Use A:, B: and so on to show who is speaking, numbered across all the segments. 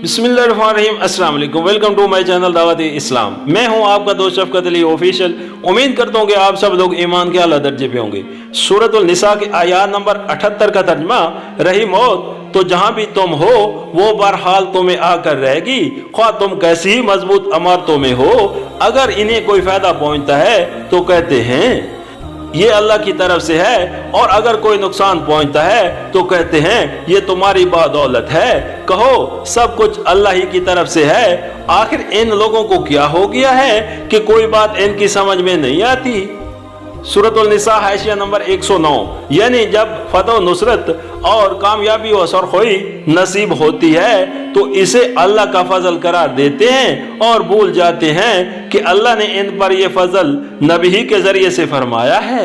A: बिस्मिल्लाहिर्रहमानिर्रहीम, अस्सलाम वालेकुम। वेलकम टू माय चैनल दावत इस्लाम। मैं हूं आपका दोस्त शफकत अली ऑफिशियल। उम्मीद करता हूं कि आप सब लोग ईमान के आला दर्जे पे होंगे। सूरतुल निसा के आयत नंबर 78 का तर्जमा, रही मौत तो जहां भी तुम हो वो बहरहाल तुम्हें आकर रहेगी, ख्वाह तुम कैसी ही मजबूत इमारतों में हो। अगर इन्हें कोई फायदा पहुंचता है तो कहते हैं ये अल्लाह की तरफ से है, और अगर कोई नुकसान पहुंचता है तो कहते हैं ये तुम्हारी बदौलत है। कहो सब कुछ अल्लाह ही की तरफ से है। आखिर इन लोगों को क्या हो गया है कि कोई बात इनकी समझ में नहीं आती। सूरतुल निसा हाशिया नंबर 109, यानी जब फतह नुसरत और कामयाबी और सरखोई नसीब होती है तो इसे अल्लाह का फजल करार देते हैं और भूल जाते हैं कि अल्लाह ने इन पर यह फजल नबी के जरिए से फरमाया है।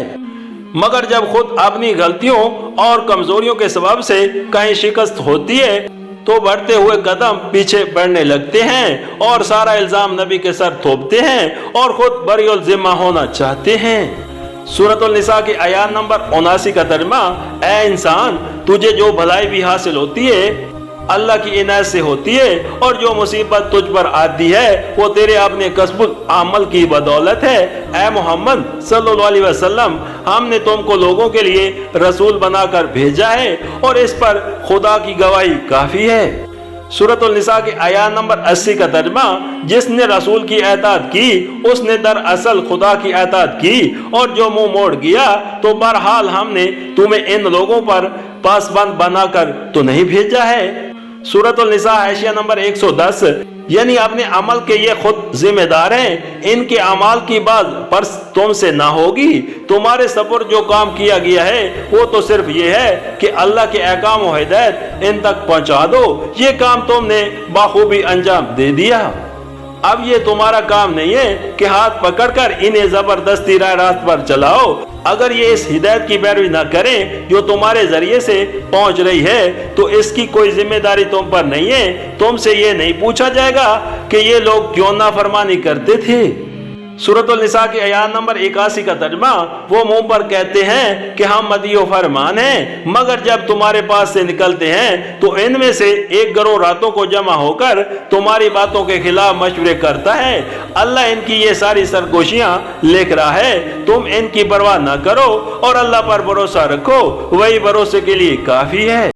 A: मगर जब खुद अपनी गलतियों और कमजोरियों के सबब से कहीं शिकस्त होती है तो बढ़ते हुए कदम पीछे बढ़ने लगते हैं और सारा इल्जाम नबी के सर थोपते हैं और खुद बरीउल जिम्मा होना चाहते हैं। सूरतुल निसा की आयत नंबर 79 का तर्जमा, ऐ इंसान, तुझे जो भलाई भी हासिल होती है अल्लाह की इनायत से होती है, और जो मुसीबत तुझ पर आती है वो तेरे अपने कसबुल अमल की बदौलत है। ऐ मोहम्मद सल्लल्लाहु अलैहि वसल्लम, हमने तुमको लोगों के लिए रसूल बनाकर भेजा है और इस पर खुदा की गवाही काफी है। सूरतुल निसा के आयत नंबर 80 का तर्जमा, जिसने रसूल की एताअत की उसने दरअसल खुदा की एताअत की, और जो मुंह मोड़ गया तो बहरहाल हमने तुम्हें इन लोगों पर पासबंद बनाकर तो नहीं भेजा है। सूरतुल निसा हाशिया नंबर 110, यानी अपने अमल के ये खुद जिम्मेदार हैं। इनके अमाल की बात पर तुमसे ना होगी। तुम्हारे सपुर जो काम किया गया है वो तो सिर्फ ये है कि अल्लाह के अहकाम और हिदायत इन तक पहुंचा दो। ये काम तुमने बाखूबी अंजाम दे दिया। अब ये तुम्हारा काम नहीं है कि हाथ पकड़कर इन्हें जबरदस्ती राह रास्त पर चलाओ। अगर ये इस हिदायत की पैरवी न करें जो तुम्हारे जरिए से पहुंच रही है तो इसकी कोई जिम्मेदारी तुम पर नहीं है। तुमसे ये नहीं पूछा जाएगा कि ये लोग क्यों नाफरमानी करते थे। सूरतुल निसा के आयत नंबर 81 का तर्जमा, वो मुंह पर कहते हैं कि हम मदीओ फरमान हैं, मगर जब तुम्हारे पास से निकलते हैं तो इनमें से एक गिरोह रातों को जमा होकर तुम्हारी बातों के खिलाफ मशवरे करता है। अल्लाह इनकी ये सारी सरगोशियां लिख रहा है। तुम इनकी परवाह न करो और अल्लाह पर भरोसा रखो, वही भरोसे के लिए काफी है।